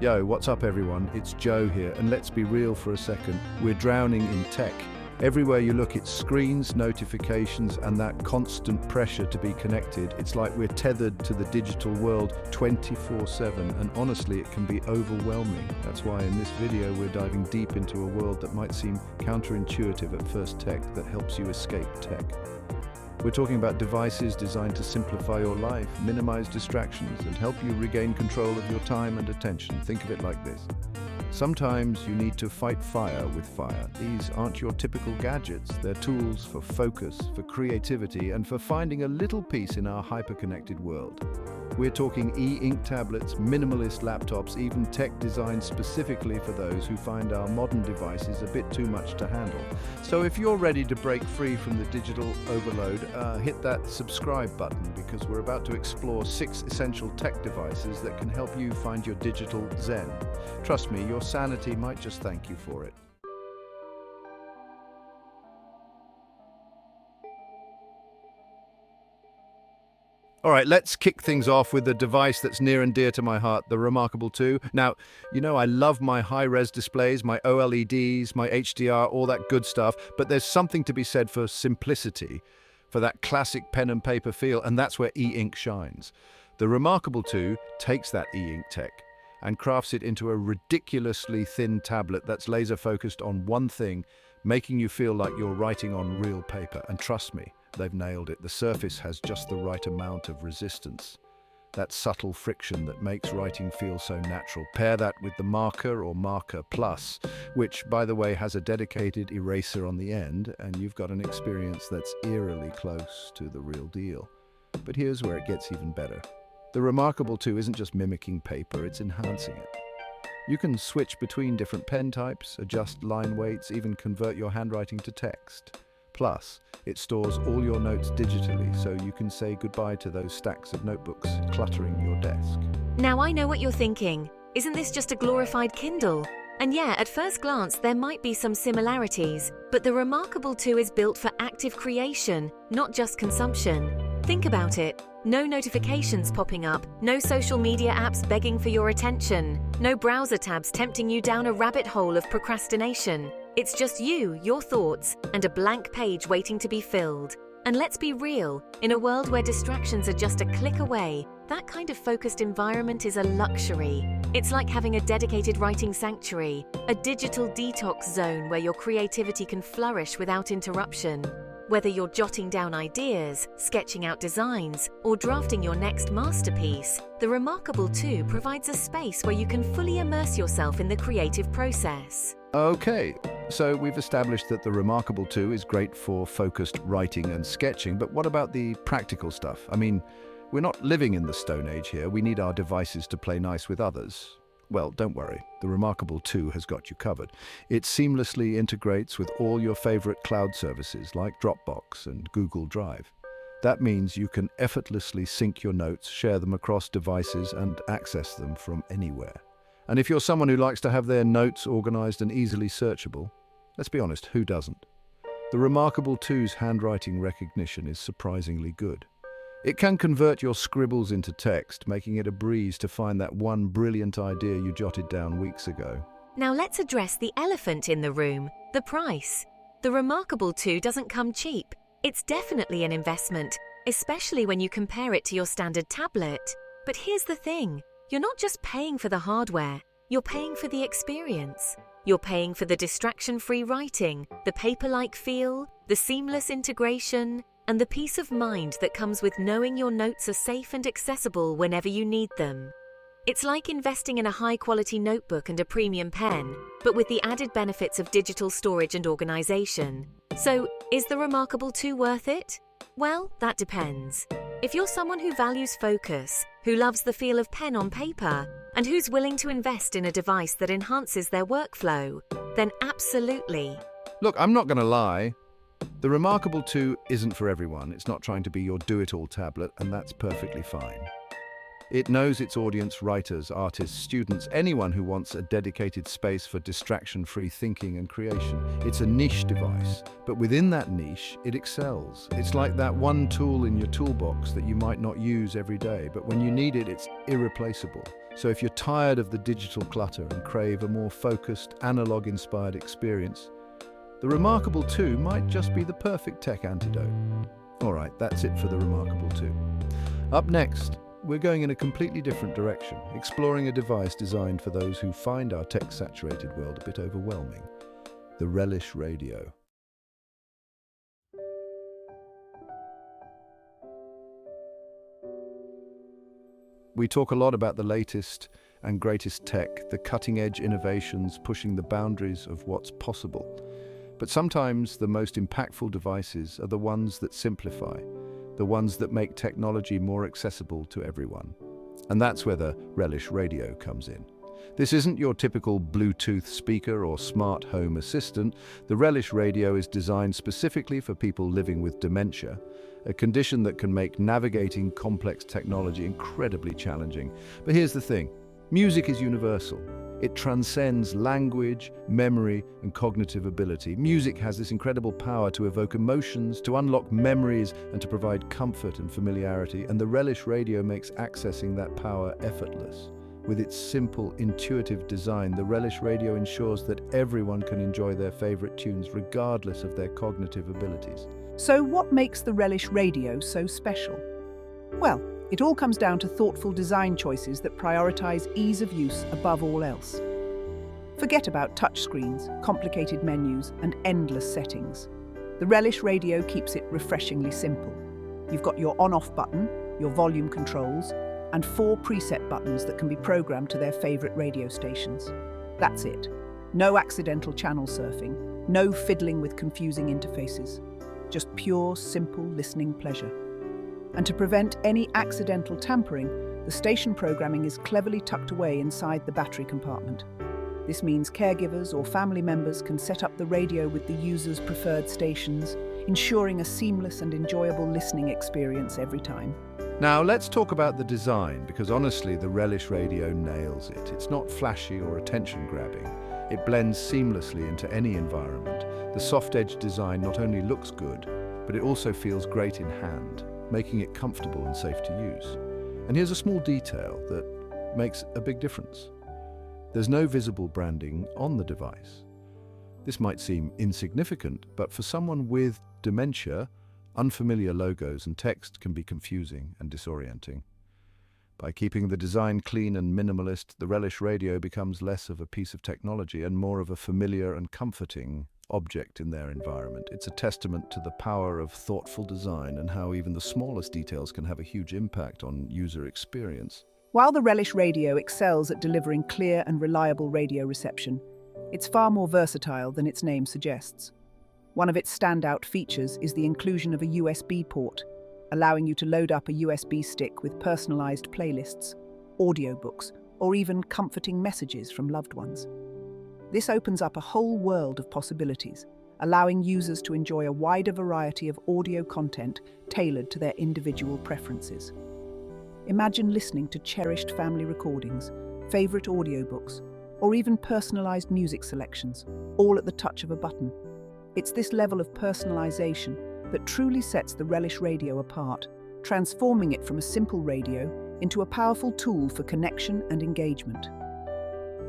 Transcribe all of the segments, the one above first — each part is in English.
Yo, what's up everyone? It's Joe here, and let's be real for a second. We're drowning in tech. Everywhere you look, it's screens, notifications, and that constant pressure to be connected. It's like we're tethered to the digital world 24/7, and honestly, it can be overwhelming. That's why in this video, we're diving deep into a world that might seem counterintuitive at first, tech that helps you escape tech. We're talking about devices designed to simplify your life, minimize distractions, and help you regain control of your time and attention. Think of it like this. Sometimes you need to fight fire with fire. These aren't your typical gadgets. They're tools for focus, for creativity, and for finding a little peace in our hyper-connected world. We're talking e-ink tablets, minimalist laptops, even tech designed specifically for those who find our modern devices a bit too much to handle. So if you're ready to break free from the digital overload, hit that subscribe button, because we're about to explore 6 essential tech devices that can help you find your digital zen. Trust me, your sanity might just thank you for it. All right, let's kick things off with the device that's near and dear to my heart, the Remarkable 2. Now, you know I love my high-res displays, my OLEDs, my HDR, all that good stuff, but there's something to be said for simplicity, for that classic pen and paper feel, and that's where e-ink shines. The Remarkable 2 takes that e-ink tech and crafts it into a ridiculously thin tablet that's laser-focused on one thing, making you feel like you're writing on real paper. And trust me, they've nailed it. The surface has just the right amount of resistance. That subtle friction that makes writing feel so natural. Pair that with the Marker or Marker Plus, which, by the way, has a dedicated eraser on the end, and you've got an experience that's eerily close to the real deal. But here's where it gets even better. The Remarkable 2 isn't just mimicking paper, it's enhancing it. You can switch between different pen types, adjust line weights, even convert your handwriting to text. Plus, it stores all your notes digitally, so you can say goodbye to those stacks of notebooks cluttering your desk. Now I know what you're thinking. Isn't this just a glorified Kindle? And yeah, at first glance, there might be some similarities, but the Remarkable 2 is built for active creation, not just consumption. Think about it. No notifications popping up, no social media apps begging for your attention, no browser tabs tempting you down a rabbit hole of procrastination. It's just you, your thoughts, and a blank page waiting to be filled. And let's be real, in a world where distractions are just a click away, that kind of focused environment is a luxury. It's like having a dedicated writing sanctuary, a digital detox zone where your creativity can flourish without interruption. Whether you're jotting down ideas, sketching out designs, or drafting your next masterpiece, the Remarkable 2 provides a space where you can fully immerse yourself in the creative process. Okay, so we've established that the Remarkable 2 is great for focused writing and sketching, but what about the practical stuff? I mean, we're not living in the Stone Age here. We need our devices to play nice with others. Well, don't worry, the Remarkable 2 has got you covered. It seamlessly integrates with all your favorite cloud services like Dropbox and Google Drive. That means you can effortlessly sync your notes, share them across devices, and access them from anywhere. And if you're someone who likes to have their notes organized and easily searchable, let's be honest, who doesn't? The Remarkable 2's handwriting recognition is surprisingly good. It can convert your scribbles into text, making it a breeze to find that one brilliant idea you jotted down weeks ago. Now let's address the elephant in the room, the price. The Remarkable 2 doesn't come cheap. It's definitely an investment, especially when you compare it to your standard tablet. But here's the thing, you're not just paying for the hardware, you're paying for the experience. You're paying for the distraction-free writing, the paper-like feel, the seamless integration, and the peace of mind that comes with knowing your notes are safe and accessible whenever you need them. It's like investing in a high-quality notebook and a premium pen, but with the added benefits of digital storage and organization. So, is the Remarkable 2 worth it? Well, that depends. If you're someone who values focus, who loves the feel of pen on paper, and who's willing to invest in a device that enhances their workflow, then absolutely. Look, I'm not going to lie. The Remarkable 2 isn't for everyone. It's not trying to be your do-it-all tablet, and that's perfectly fine. It knows its audience: writers, artists, students, anyone who wants a dedicated space for distraction-free thinking and creation. It's a niche device, but within that niche, it excels. It's like that one tool in your toolbox that you might not use every day, but when you need it, it's irreplaceable. So if you're tired of the digital clutter and crave a more focused, analog-inspired experience, the Remarkable 2 might just be the perfect tech antidote. All right, that's it for the Remarkable 2. Up next, we're going in a completely different direction, exploring a device designed for those who find our tech-saturated world a bit overwhelming: the Relish Radio. We talk a lot about the latest and greatest tech, the cutting-edge innovations pushing the boundaries of what's possible. But sometimes the most impactful devices are the ones that simplify, the ones that make technology more accessible to everyone. And that's where the Relish Radio comes in. This isn't your typical Bluetooth speaker or smart home assistant. The Relish Radio is designed specifically for people living with dementia, a condition that can make navigating complex technology incredibly challenging. But here's the thing: music is universal. It transcends language, memory, and cognitive ability. Music has this incredible power to evoke emotions, to unlock memories, and to provide comfort and familiarity. And the Relish Radio makes accessing that power effortless. With its simple, intuitive design, the Relish Radio ensures that everyone can enjoy their favorite tunes regardless of their cognitive abilities. So what makes the Relish Radio so special? Well, it all comes down to thoughtful design choices that prioritize ease of use above all else. Forget about touchscreens, complicated menus, and endless settings. The Relish Radio keeps it refreshingly simple. You've got your on-off button, your volume controls, and 4 preset buttons that can be programmed to their favorite radio stations. That's it. No accidental channel surfing, no fiddling with confusing interfaces. Just pure, simple listening pleasure. And to prevent any accidental tampering, the station programming is cleverly tucked away inside the battery compartment. This means caregivers or family members can set up the radio with the user's preferred stations, ensuring a seamless and enjoyable listening experience every time. Now let's talk about the design, because honestly, the Relish Radio nails it. It's not flashy or attention-grabbing. It blends seamlessly into any environment. The soft-edge design not only looks good, but it also feels great in hand, making it comfortable and safe to use. And here's a small detail that makes a big difference. There's no visible branding on the device. This might seem insignificant, but for someone with dementia, unfamiliar logos and text can be confusing and disorienting. By keeping the design clean and minimalist, the Relish Radio becomes less of a piece of technology and more of a familiar and comforting object in their environment. It's a testament to the power of thoughtful design and how even the smallest details can have a huge impact on user experience. While the Relish Radio excels at delivering clear and reliable radio reception, it's far more versatile than its name suggests. One of its standout features is the inclusion of a USB port, allowing you to load up a USB stick with personalized playlists, audiobooks, or even comforting messages from loved ones. This opens up a whole world of possibilities, allowing users to enjoy a wider variety of audio content tailored to their individual preferences. Imagine listening to cherished family recordings, favorite audiobooks, or even personalized music selections, all at the touch of a button. It's this level of personalization that truly sets the Relish Radio apart, transforming it from a simple radio into a powerful tool for connection and engagement.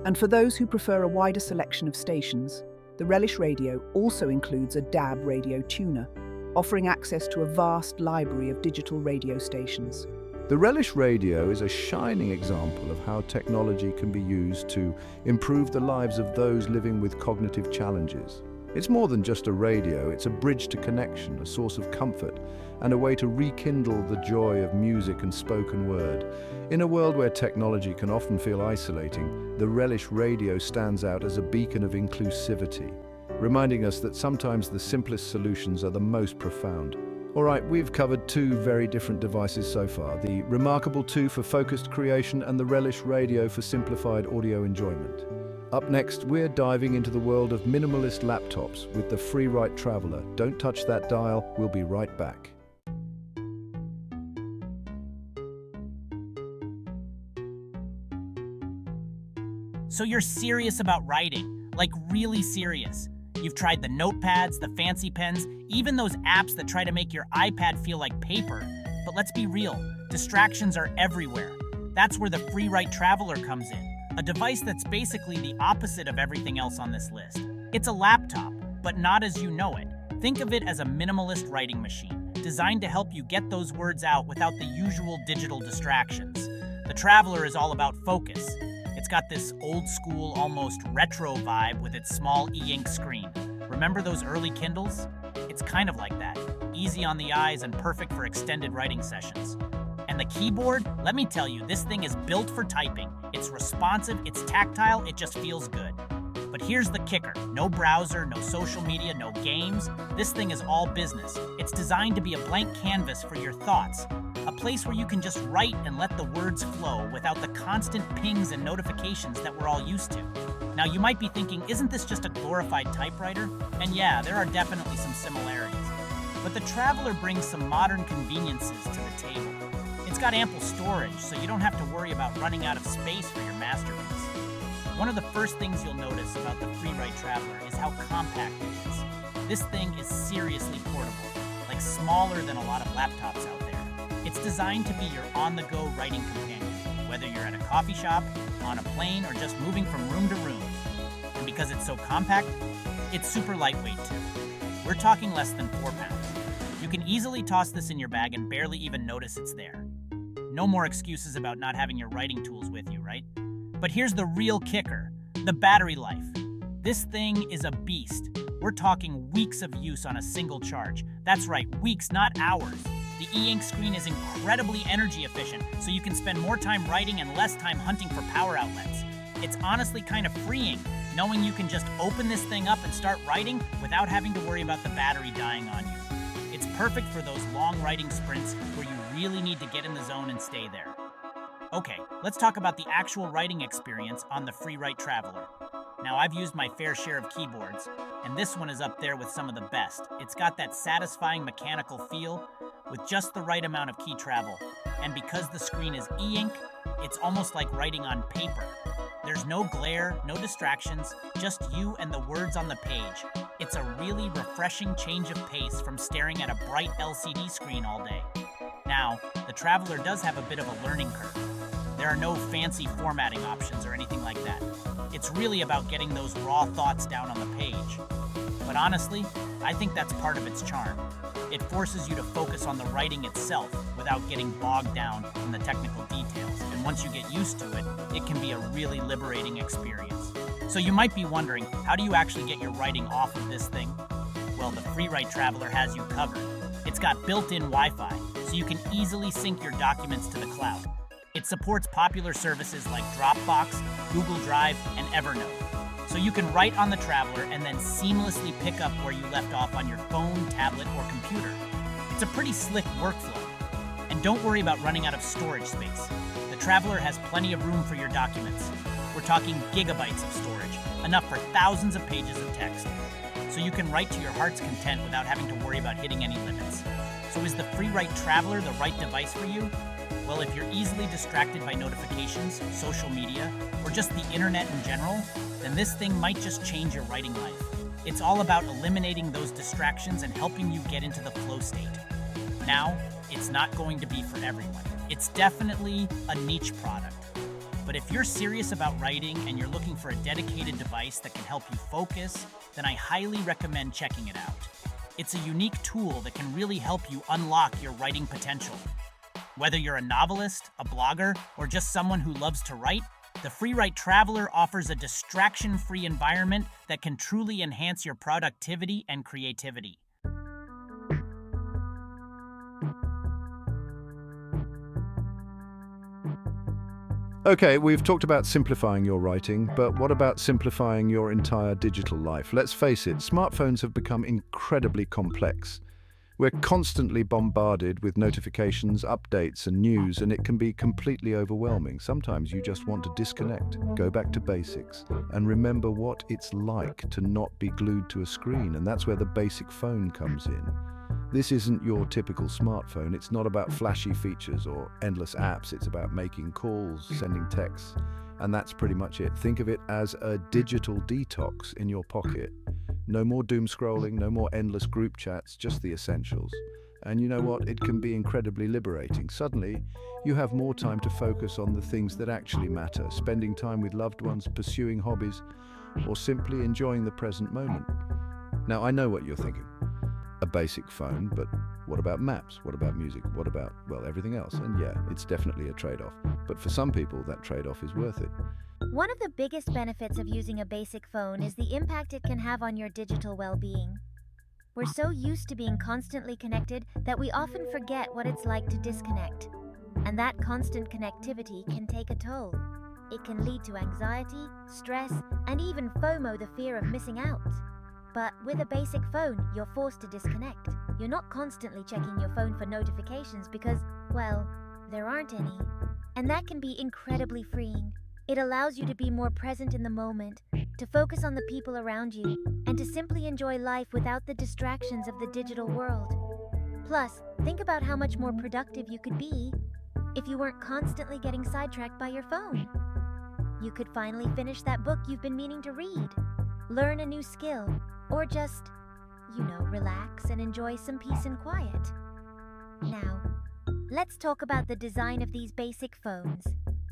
And for those who prefer a wider selection of stations, the Relish Radio also includes a DAB radio tuner, offering access to a vast library of digital radio stations. The Relish Radio is a shining example of how technology can be used to improve the lives of those living with cognitive challenges. It's more than just a radio, it's a bridge to connection, a source of comfort, and a way to rekindle the joy of music and spoken word. In a world where technology can often feel isolating, the Relish Radio stands out as a beacon of inclusivity, reminding us that sometimes the simplest solutions are the most profound. All right, we've covered 2 very different devices so far, the Remarkable 2 for focused creation and the Relish Radio for simplified audio enjoyment. Up next, we're diving into the world of minimalist laptops with the FreeWrite Traveler. Don't touch that dial, we'll be right back. So you're serious about writing, like really serious. You've tried the notepads, the fancy pens, even those apps that try to make your iPad feel like paper. But let's be real, distractions are everywhere. That's where the FreeWrite Traveler comes in, a device that's basically the opposite of everything else on this list. It's a laptop, but not as you know it. Think of it as a minimalist writing machine, designed to help you get those words out without the usual digital distractions. The Traveler is all about focus. It's got this old-school, almost retro vibe with its small e-ink screen. Remember those early Kindles? It's kind of like that, easy on the eyes and perfect for extended writing sessions. And the keyboard, let me tell you, this thing is built for typing. It's responsive, it's tactile, it just feels good. But here's the kicker. No browser, no social media, no games. This thing is all business. It's designed to be a blank canvas for your thoughts, a place where you can just write and let the words flow without the constant pings and notifications that we're all used to. Now you might be thinking, isn't this just a glorified typewriter? And yeah, there are definitely some similarities. But the Traveler brings some modern conveniences to the table. It's got ample storage, so you don't have to worry about running out of space for your masterpiece. One of the first things you'll notice about the FreeWrite Traveler is how compact it is. This thing is seriously portable, like smaller than a lot of laptops out there. It's designed to be your on-the-go writing companion, whether you're at a coffee shop, on a plane, or just moving from room to room. And because it's so compact, it's super lightweight too. We're talking less than 4 pounds. You can easily toss this in your bag and barely even notice it's there. No more excuses about not having your writing tools with you, right? But here's the real kicker, the battery life. This thing is a beast. We're talking weeks of use on a single charge. That's right, weeks, not hours. The e-ink screen is incredibly energy efficient, so you can spend more time writing and less time hunting for power outlets. It's honestly kind of freeing, knowing you can just open this thing up and start writing without having to worry about the battery dying on you. It's perfect for those long writing sprints where you really need to get in the zone and stay there. Okay, let's talk about the actual writing experience on the FreeWrite Traveler. Now, I've used my fair share of keyboards, and this one is up there with some of the best. It's got that satisfying mechanical feel with just the right amount of key travel. And because the screen is e-ink, it's almost like writing on paper. There's no glare, no distractions, just you and the words on the page. It's a really refreshing change of pace from staring at a bright LCD screen all day. Now, the Traveler does have a bit of a learning curve. There are no fancy formatting options or anything like that. It's really about getting those raw thoughts down on the page. But honestly, I think that's part of its charm. It forces you to focus on the writing itself without getting bogged down in the technical details. And once you get used to it, it can be a really liberating experience. So you might be wondering, how do you actually get your writing off of this thing? Well, the FreeWrite Traveler has you covered. It's got built-in Wi-Fi, so you can easily sync your documents to the cloud. It supports popular services like Dropbox, Google Drive, and Evernote. So you can write on the Traveler and then seamlessly pick up where you left off on your phone, tablet, or computer. It's a pretty slick workflow. And don't worry about running out of storage space. The Traveler has plenty of room for your documents. We're talking gigabytes of storage, enough for thousands of pages of text. So you can write to your heart's content without having to worry about hitting any limits. So is the FreeWrite Traveler the right device for you? Well, if you're easily distracted by notifications, social media, or just the internet in general, then this thing might just change your writing life. It's all about eliminating those distractions and helping you get into the flow state. Now, it's not going to be for everyone. It's definitely a niche product. But if you're serious about writing and you're looking for a dedicated device that can help you focus, then I highly recommend checking it out. It's a unique tool that can really help you unlock your writing potential. Whether you're a novelist, a blogger, or just someone who loves to write, the FreeWrite Traveler offers a distraction-free environment that can truly enhance your productivity and creativity. Okay, we've talked about simplifying your writing, but what about simplifying your entire digital life? Let's face it, smartphones have become incredibly complex. We're constantly bombarded with notifications, updates, and news, and it can be completely overwhelming. Sometimes you just want to disconnect, go back to basics, and remember what it's like to not be glued to a screen, and that's where the basic phone comes in. This isn't your typical smartphone. It's not about flashy features or endless apps. It's about making calls, sending texts, and that's pretty much it. Think of it as a digital detox in your pocket. No more doom scrolling, no more endless group chats, just the essentials. And you know what? It can be incredibly liberating. Suddenly, you have more time to focus on the things that actually matter, spending time with loved ones, pursuing hobbies, or simply enjoying the present moment. Now, I know what you're thinking. A basic phone, but what about maps? What about music? What about, well, everything else? And yeah, it's definitely a trade-off. But for some people, that trade-off is worth it. One of the biggest benefits of using a basic phone is the impact it can have on your digital well-being. We're so used to being constantly connected that we often forget what it's like to disconnect. And that constant connectivity can take a toll. It can lead to anxiety, stress, and even FOMO, the fear of missing out. But with a basic phone, you're forced to disconnect. You're not constantly checking your phone for notifications because, well, there aren't any. And that can be incredibly freeing. It allows you to be more present in the moment, to focus on the people around you, and to simply enjoy life without the distractions of the digital world. Plus, think about how much more productive you could be if you weren't constantly getting sidetracked by your phone. You could finally finish that book you've been meaning to read, learn a new skill, or just, relax and enjoy some peace and quiet. Now, let's talk about the design of these basic phones.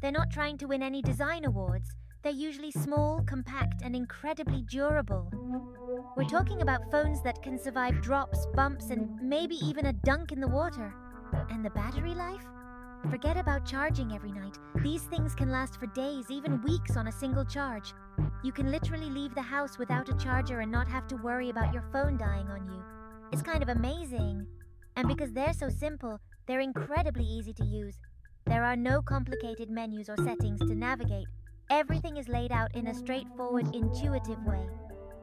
They're not trying to win any design awards. They're usually small, compact, and incredibly durable. We're talking about phones that can survive drops, bumps, and maybe even a dunk in the water. And the battery life? Forget about charging every night. These things can last for days, even weeks on a single charge. You can literally leave the house without a charger and not have to worry about your phone dying on you. It's kind of amazing. And because they're so simple, they're incredibly easy to use. There are no complicated menus or settings to navigate. Everything is laid out in a straightforward, intuitive way.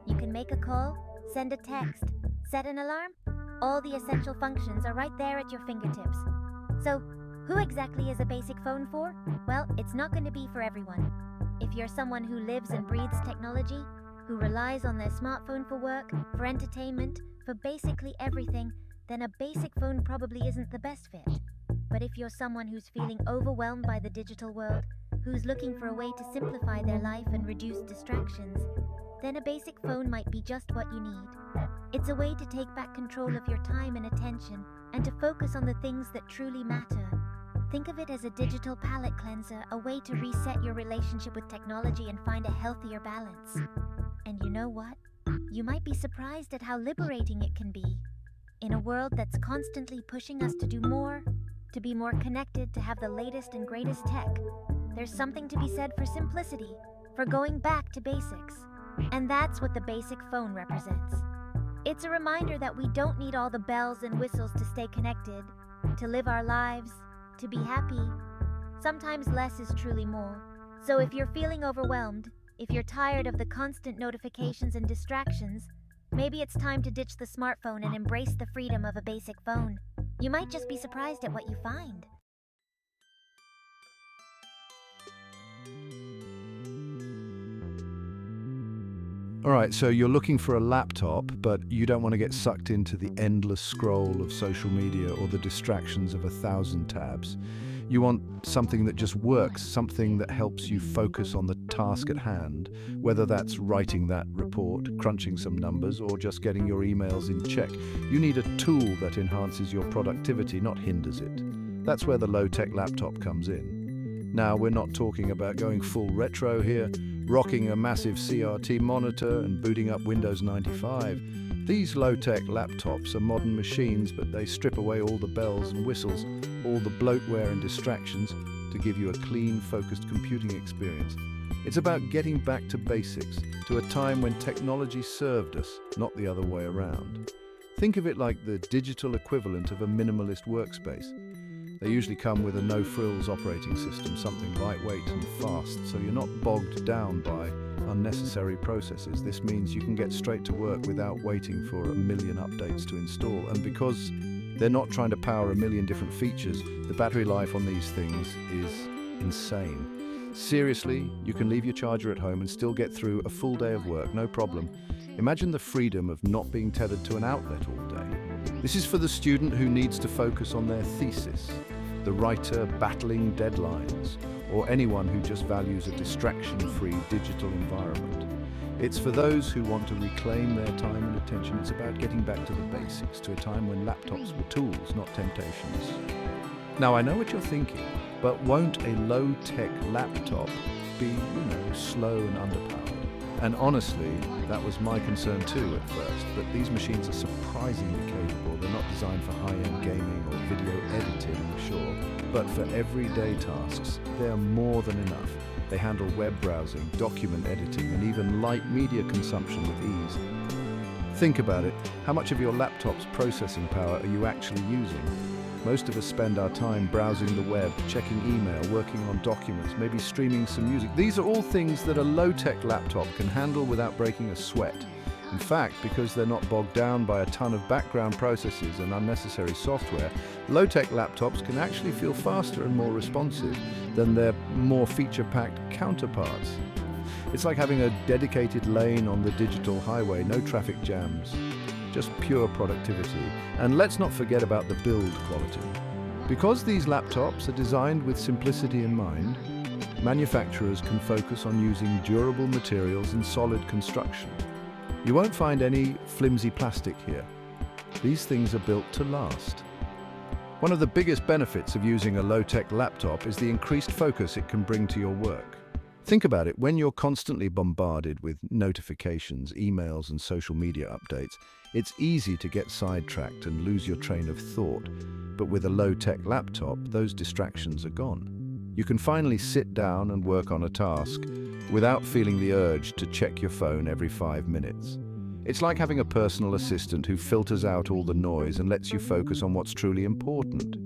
You can make a call, send a text, set an alarm. All the essential functions are right there at your fingertips. So, who exactly is a basic phone for? Well, it's not going to be for everyone. If you're someone who lives and breathes technology, who relies on their smartphone for work, for entertainment, for basically everything, then a basic phone probably isn't the best fit. But if you're someone who's feeling overwhelmed by the digital world, who's looking for a way to simplify their life and reduce distractions, then a basic phone might be just what you need. It's a way to take back control of your time and attention and to focus on the things that truly matter. Think of it as a digital palate cleanser, a way to reset your relationship with technology and find a healthier balance. And you know what? You might be surprised at how liberating it can be. In a world that's constantly pushing us to do more, to be more connected, to have the latest and greatest tech, there's something to be said for simplicity, for going back to basics. And that's what the basic phone represents. It's a reminder that we don't need all the bells and whistles to stay connected, to live our lives, to be happy. Sometimes less is truly more. So if you're feeling overwhelmed, if you're tired of the constant notifications and distractions, maybe it's time to ditch the smartphone and embrace the freedom of a basic phone. You might just be surprised at what you find. All right, so you're looking for a laptop, but you don't want to get sucked into the endless scroll of social media or the distractions of 1,000 tabs. You want something that just works, something that helps you focus on the task at hand, whether that's writing that report, crunching some numbers, or just getting your emails in check. You need a tool that enhances your productivity, not hinders it. That's where the low-tech laptop comes in. Now, we're not talking about going full retro here, rocking a massive CRT monitor and booting up Windows 95. These low-tech laptops are modern machines, but they strip away all the bells and whistles, all the bloatware and distractions to give you a clean, focused computing experience. It's about getting back to basics, to a time when technology served us, not the other way around. Think of it like the digital equivalent of a minimalist workspace. They usually come with a no-frills operating system, something lightweight and fast, so you're not bogged down by unnecessary processes. This means you can get straight to work without waiting for a million updates to install. And because they're not trying to power a million different features, the battery life on these things is insane. Seriously, you can leave your charger at home and still get through a full day of work, no problem. Imagine the freedom of not being tethered to an outlet all day. This is for the student who needs to focus on their thesis, the writer battling deadlines, or anyone who just values a distraction-free digital environment. It's for those who want to reclaim their time and attention. It's about getting back to the basics, to a time when laptops were tools, not temptations. Now, I know what you're thinking, but won't a low-tech laptop be, slow and underpowered? And honestly, that was my concern too at first, but these machines are surprisingly capable. They're not designed for high-end gaming or video editing, sure, but for everyday tasks, they're more than enough. They handle web browsing, document editing, and even light media consumption with ease. Think about it. How much of your laptop's processing power are you actually using? Most of us spend our time browsing the web, checking email, working on documents, maybe streaming some music. These are all things that a low-tech laptop can handle without breaking a sweat. In fact, because they're not bogged down by a ton of background processes and unnecessary software, low-tech laptops can actually feel faster and more responsive than their more feature-packed counterparts. It's like having a dedicated lane on the digital highway, no traffic jams. Just pure productivity. And let's not forget about the build quality. Because these laptops are designed with simplicity in mind, manufacturers can focus on using durable materials and solid construction. You won't find any flimsy plastic here. These things are built to last. One of the biggest benefits of using a low-tech laptop is the increased focus it can bring to your work. Think about it, when you're constantly bombarded with notifications, emails, and social media updates, it's easy to get sidetracked and lose your train of thought. But with a low-tech laptop, those distractions are gone. You can finally sit down and work on a task without feeling the urge to check your phone every 5 minutes. It's like having a personal assistant who filters out all the noise and lets you focus on what's truly important.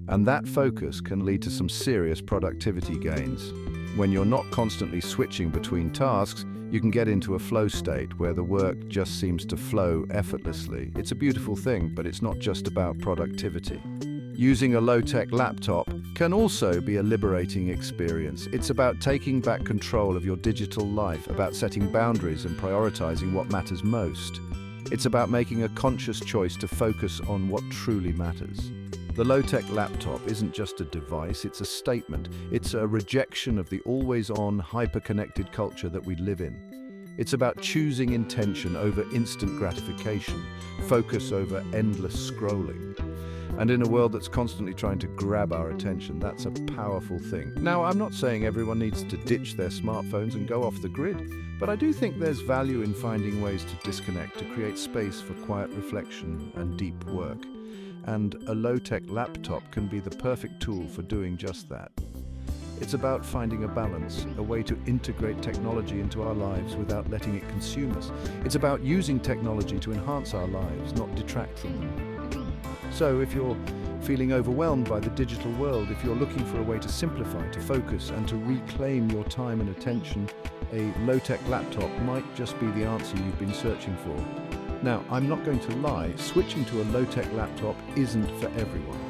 And that focus can lead to some serious productivity gains. When you're not constantly switching between tasks, you can get into a flow state where the work just seems to flow effortlessly. It's a beautiful thing, but it's not just about productivity. Using a low-tech laptop can also be a liberating experience. It's about taking back control of your digital life, about setting boundaries and prioritizing what matters most. It's about making a conscious choice to focus on what truly matters. The low-tech laptop isn't just a device, it's a statement. It's a rejection of the always-on, hyper-connected culture that we live in. It's about choosing intention over instant gratification, focus over endless scrolling. And in a world that's constantly trying to grab our attention, that's a powerful thing. Now, I'm not saying everyone needs to ditch their smartphones and go off the grid, but I do think there's value in finding ways to disconnect, to create space for quiet reflection and deep work. And a low-tech laptop can be the perfect tool for doing just that. It's about finding a balance, a way to integrate technology into our lives without letting it consume us. It's about using technology to enhance our lives, not detract from them. So if you're feeling overwhelmed by the digital world, if you're looking for a way to simplify, to focus, and to reclaim your time and attention, a low-tech laptop might just be the answer you've been searching for. Now, I'm not going to lie, switching to a low-tech laptop isn't for everyone.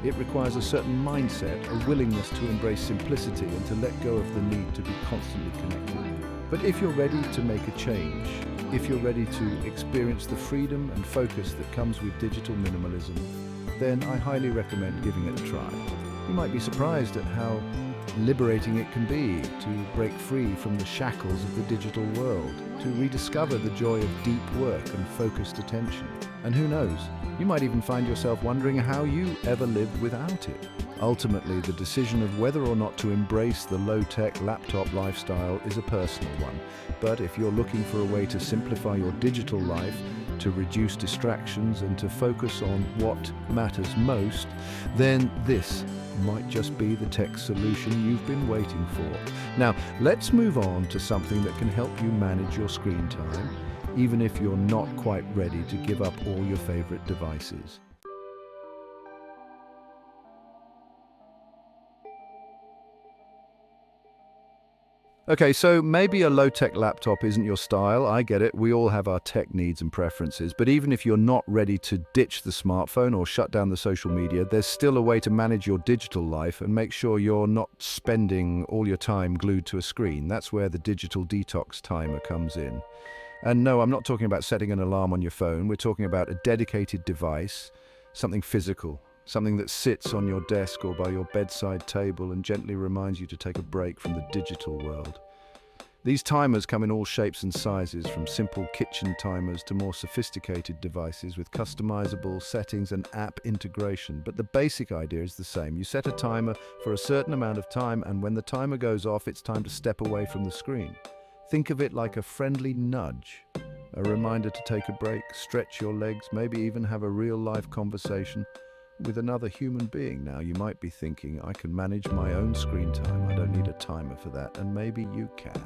It requires a certain mindset, a willingness to embrace simplicity and to let go of the need to be constantly connected. But if you're ready to make a change, if you're ready to experience the freedom and focus that comes with digital minimalism, then I highly recommend giving it a try. You might be surprised at how liberating it can be to break free from the shackles of the digital world, to rediscover the joy of deep work and focused attention. And who knows, you might even find yourself wondering how you ever lived without it. Ultimately, the decision of whether or not to embrace the low-tech laptop lifestyle is a personal one. But if you're looking for a way to simplify your digital life, to reduce distractions and to focus on what matters most, then this might just be the tech solution you've been waiting for. Now, let's move on to something that can help you manage your screen time, even if you're not quite ready to give up all your favorite devices. Okay, so maybe a low-tech laptop isn't your style. I get it. We all have our tech needs and preferences. But even if you're not ready to ditch the smartphone or shut down the social media, there's still a way to manage your digital life and make sure you're not spending all your time glued to a screen. That's where the digital detox timer comes in. And no, I'm not talking about setting an alarm on your phone. We're talking about a dedicated device, something physical. Something that sits on your desk or by your bedside table and gently reminds you to take a break from the digital world. These timers come in all shapes and sizes, from simple kitchen timers to more sophisticated devices with customizable settings and app integration. But the basic idea is the same. You set a timer for a certain amount of time, and when the timer goes off, it's time to step away from the screen. Think of it like a friendly nudge, a reminder to take a break, stretch your legs, maybe even have a real-life conversation with another human being. Now, you might be thinking, I can manage my own screen time. I don't need a timer for that, and maybe you can.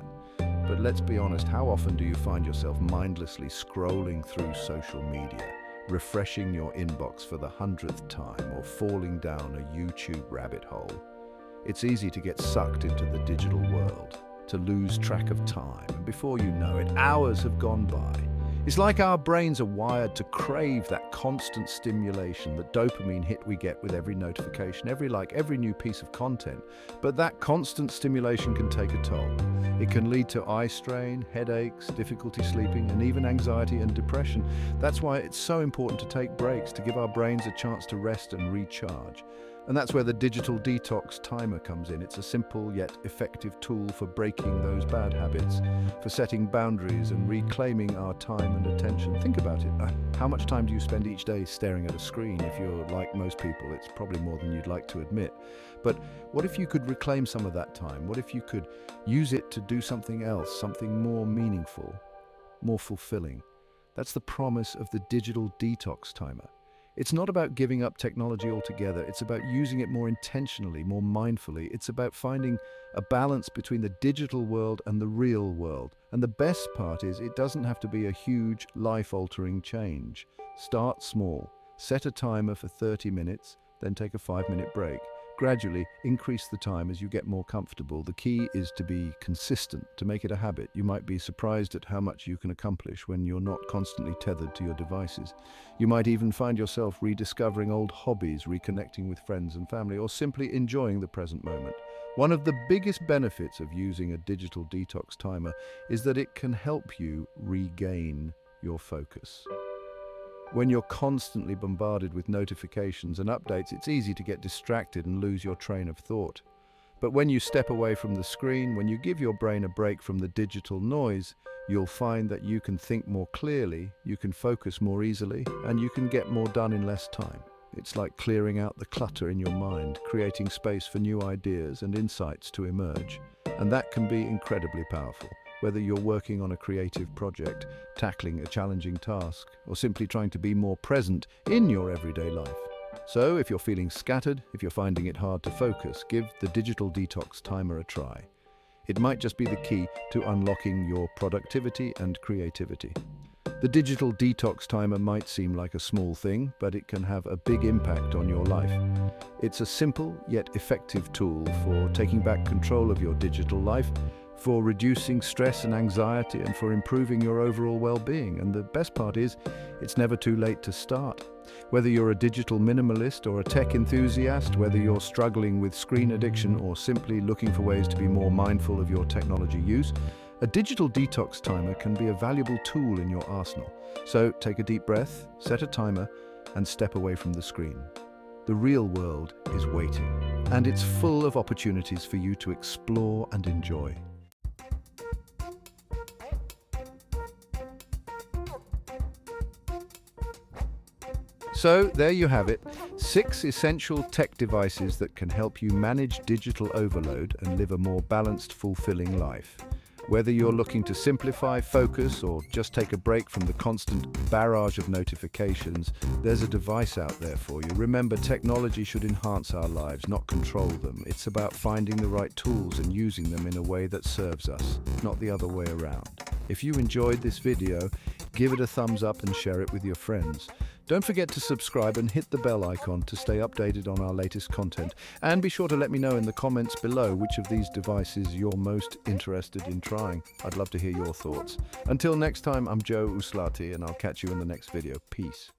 But let's be honest, how often do you find yourself mindlessly scrolling through social media, refreshing your inbox for the 100th time, or falling down a YouTube rabbit hole? It's easy to get sucked into the digital world, to lose track of time, and before you know it, hours have gone by. It's like our brains are wired to crave that constant stimulation, the dopamine hit we get with every notification, every like, every new piece of content. But that constant stimulation can take a toll. It can lead to eye strain, headaches, difficulty sleeping, and even anxiety and depression. That's why it's so important to take breaks, to give our brains a chance to rest and recharge. And that's where the digital detox timer comes in. It's a simple yet effective tool for breaking those bad habits, for setting boundaries and reclaiming our time and attention. Think about it. How much time do you spend each day staring at a screen? If you're like most people, it's probably more than you'd like to admit. But what if you could reclaim some of that time? What if you could use it to do something else, something more meaningful, more fulfilling? That's the promise of the digital detox timer. It's not about giving up technology altogether. It's about using it more intentionally, more mindfully. It's about finding a balance between the digital world and the real world. And the best part is, it doesn't have to be a huge, life-altering change. Start small. Set a timer for 30 minutes, then take a 5-minute break. Gradually increase the time as you get more comfortable. The key is to be consistent, to make it a habit. You might be surprised at how much you can accomplish when you're not constantly tethered to your devices. You might even find yourself rediscovering old hobbies, reconnecting with friends and family, or simply enjoying the present moment. One of the biggest benefits of using a digital detox timer is that it can help you regain your focus. When you're constantly bombarded with notifications and updates, it's easy to get distracted and lose your train of thought. But when you step away from the screen, when you give your brain a break from the digital noise, you'll find that you can think more clearly, you can focus more easily, and you can get more done in less time. It's like clearing out the clutter in your mind, creating space for new ideas and insights to emerge. And that can be incredibly powerful. Whether you're working on a creative project, tackling a challenging task, or simply trying to be more present in your everyday life. So if you're feeling scattered, if you're finding it hard to focus, give the digital detox timer a try. It might just be the key to unlocking your productivity and creativity. The digital detox timer might seem like a small thing, but it can have a big impact on your life. It's a simple yet effective tool for taking back control of your digital life, for reducing stress and anxiety, and for improving your overall well-being. And the best part is, it's never too late to start. Whether you're a digital minimalist or a tech enthusiast, whether you're struggling with screen addiction or simply looking for ways to be more mindful of your technology use, a digital detox timer can be a valuable tool in your arsenal. So take a deep breath, set a timer, and step away from the screen. The real world is waiting, and it's full of opportunities for you to explore and enjoy. So there you have it, 6 essential tech devices that can help you manage digital overload and live a more balanced, fulfilling life. Whether you're looking to simplify, focus, or just take a break from the constant barrage of notifications, there's a device out there for you. Remember, technology should enhance our lives, not control them. It's about finding the right tools and using them in a way that serves us, not the other way around. If you enjoyed this video, give it a thumbs up and share it with your friends. Don't forget to subscribe and hit the bell icon to stay updated on our latest content. And be sure to let me know in the comments below which of these devices you're most interested in trying. I'd love to hear your thoughts. Until next time, I'm Joe Uslati, and I'll catch you in the next video. Peace.